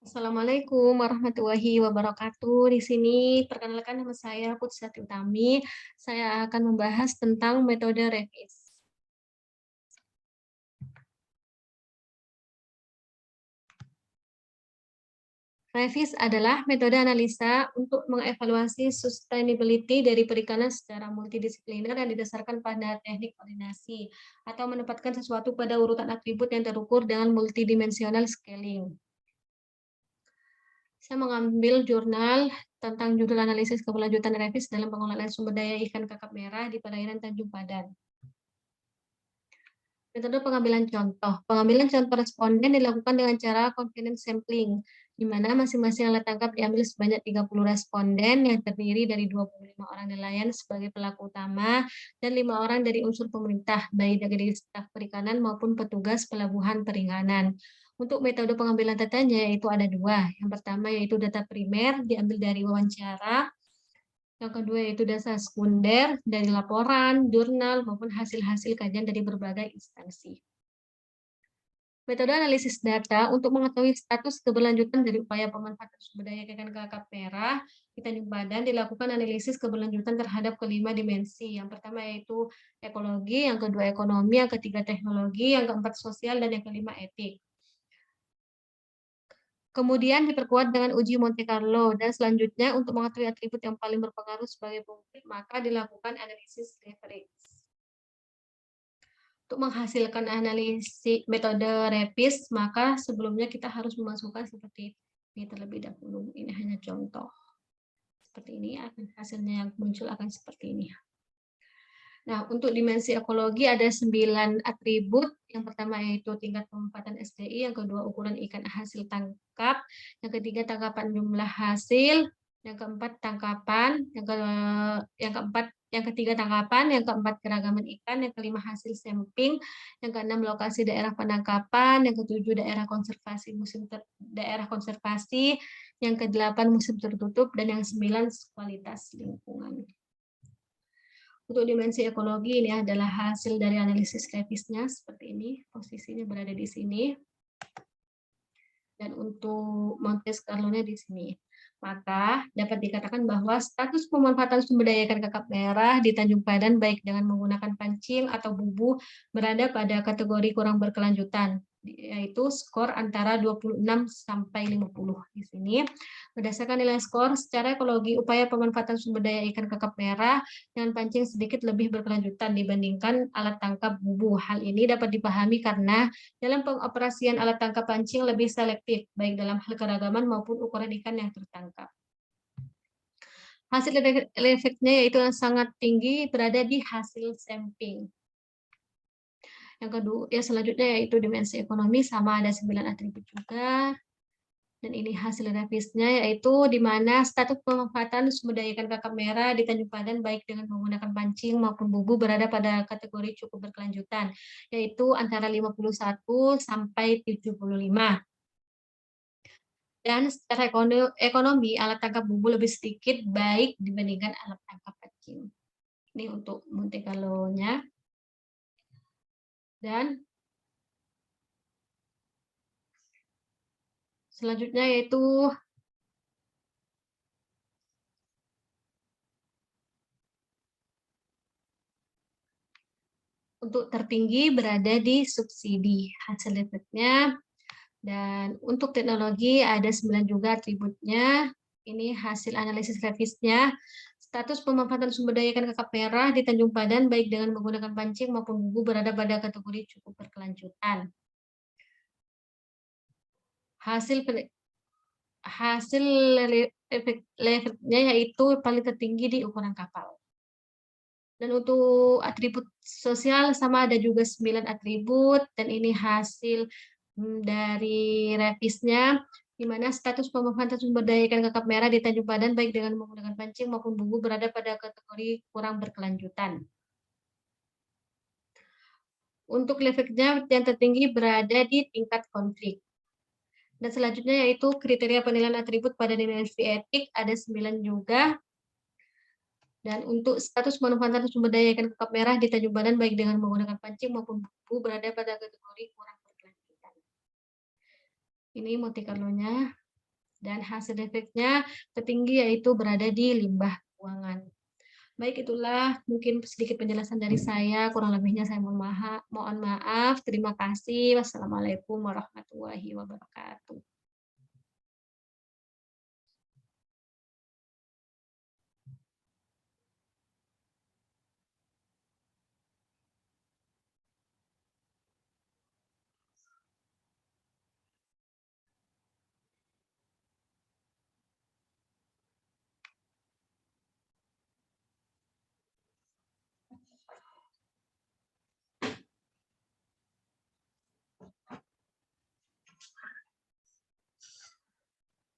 Assalamualaikum warahmatullahi wabarakatuh. Di sini perkenalkan nama saya Putusati Utami. Saya akan membahas tentang metode REVIS. REVIS adalah metode analisa untuk mengevaluasi sustainability dari perikanan secara multidisipliner yang didasarkan pada teknik koordinasi atau menempatkan sesuatu pada urutan atribut yang terukur dengan multidimensional scaling. Saya mengambil jurnal tentang judul analisis keberlanjutan REVIS dalam pengelolaan sumber daya ikan kakap merah di perairan Tanjung Padan. Metode pengambilan contoh. Pengambilan contoh responden dilakukan dengan cara confidence sampling, di mana masing-masing alat tangkap diambil sebanyak 30 responden yang terdiri dari 25 orang nelayan sebagai pelaku utama dan 5 orang dari unsur pemerintah, baik dari staf perikanan maupun petugas pelabuhan perikanan. Untuk metode pengambilan datanya yaitu ada dua. Yang pertama yaitu data primer diambil dari wawancara. Yang kedua yaitu data sekunder dari laporan, jurnal, maupun hasil-hasil kajian dari berbagai instansi. Metode analisis data untuk mengetahui status keberlanjutan dari upaya pemanfaatan sumber daya ikan kakap merah di Tanjung Padan dilakukan analisis keberlanjutan terhadap kelima dimensi. Yang pertama yaitu ekologi, yang kedua ekonomi, yang ketiga teknologi, yang keempat sosial, dan yang kelima etik. Kemudian diperkuat dengan uji Monte Carlo, dan selanjutnya untuk mengetahui atribut yang paling berpengaruh sebagai pembukti, maka dilakukan analisis leverage. Untuk menghasilkan analisis metode REVIS, maka sebelumnya kita harus memasukkan seperti ini terlebih dahulu. Ini hanya contoh. Seperti ini, akan hasilnya yang muncul akan seperti ini. Nah, untuk dimensi ekologi ada 9 atribut. Yang pertama yaitu tingkat pemanfaatan SDI, yang kedua ukuran ikan hasil tangkap, yang ketiga tangkapan jumlah hasil, yang keempat tangkapan, yang ketiga tangkapan, yang keempat keragaman ikan, yang kelima hasil samping, yang keenam lokasi daerah penangkapan, yang ketujuh daerah konservasi, yang kedelapan musim tertutup, dan yang sembilan kualitas lingkungan. Untuk dimensi ekologi ini adalah hasil dari analisis REVIS-nya seperti ini, posisinya berada di sini. Dan untuk Monte Carlo-nya di sini. Maka dapat dikatakan bahwa status pemanfaatan sumber daya ikan kakap merah di Tanjung Padan baik dengan menggunakan pancing atau bubu berada pada kategori kurang berkelanjutan, yaitu skor antara 26 sampai 50 di sini. Berdasarkan nilai skor secara ekologi, upaya pemanfaatan sumber daya ikan kakap merah dengan pancing sedikit lebih berkelanjutan dibandingkan alat tangkap bubu. Hal ini dapat dipahami karena dalam pengoperasian alat tangkap pancing lebih selektif, baik dalam hal keragaman maupun ukuran ikan yang tertangkap. Hasil efeknya yaitu yang sangat tinggi berada di hasil samping. Yang kedua, selanjutnya yaitu dimensi ekonomi, sama ada 9 atribut juga. Dan ini hasil REVIS-nya, yaitu di mana status pemanfaatan sumber daya ikan kakap merah di Tanjung Padan baik dengan menggunakan pancing maupun bubu berada pada kategori cukup berkelanjutan, yaitu antara 51 sampai 75. Dan secara ekonomi, alat tangkap bubu lebih sedikit baik dibandingkan alat tangkap pancing. Ini untuk Monte Carlo-nya. Dan selanjutnya yaitu untuk tertinggi berada di subsidi. Hasil efeknya. Dan untuk teknologi ada 9 juga atributnya. Ini hasil analisis REVIS-nya. Status pemanfaatan sumber daya ikan kakap merah di Tanjung Padan baik dengan menggunakan pancing maupun bubu berada pada kategori cukup berkelanjutan. Hasil efeknya yaitu paling tertinggi di ukuran kapal. Dan untuk atribut sosial sama ada juga 9 atribut, dan ini hasil dari REVIS-nya, di mana status pemanfaatan sumber daya ikan kakap merah di Tanjung Padan baik dengan menggunakan pancing maupun bubu berada pada kategori kurang berkelanjutan. Untuk efeknya yang tertinggi berada di tingkat konflik. Dan selanjutnya yaitu kriteria penilaian atribut pada dimensi etik, ada 9 juga. Dan untuk status pemanfaatan sumber daya ikan kakap merah di Tanjung Padan baik dengan menggunakan pancing maupun bubu berada pada kategori kurang berkelanjutan. Ini Monte Carlo-nya. dan hasil efeknya tertinggi yaitu berada di limbah buangan. Baik, itulah mungkin sedikit penjelasan dari saya, kurang lebihnya saya mohon maaf. Terima kasih. Wassalamualaikum warahmatullahi wabarakatuh.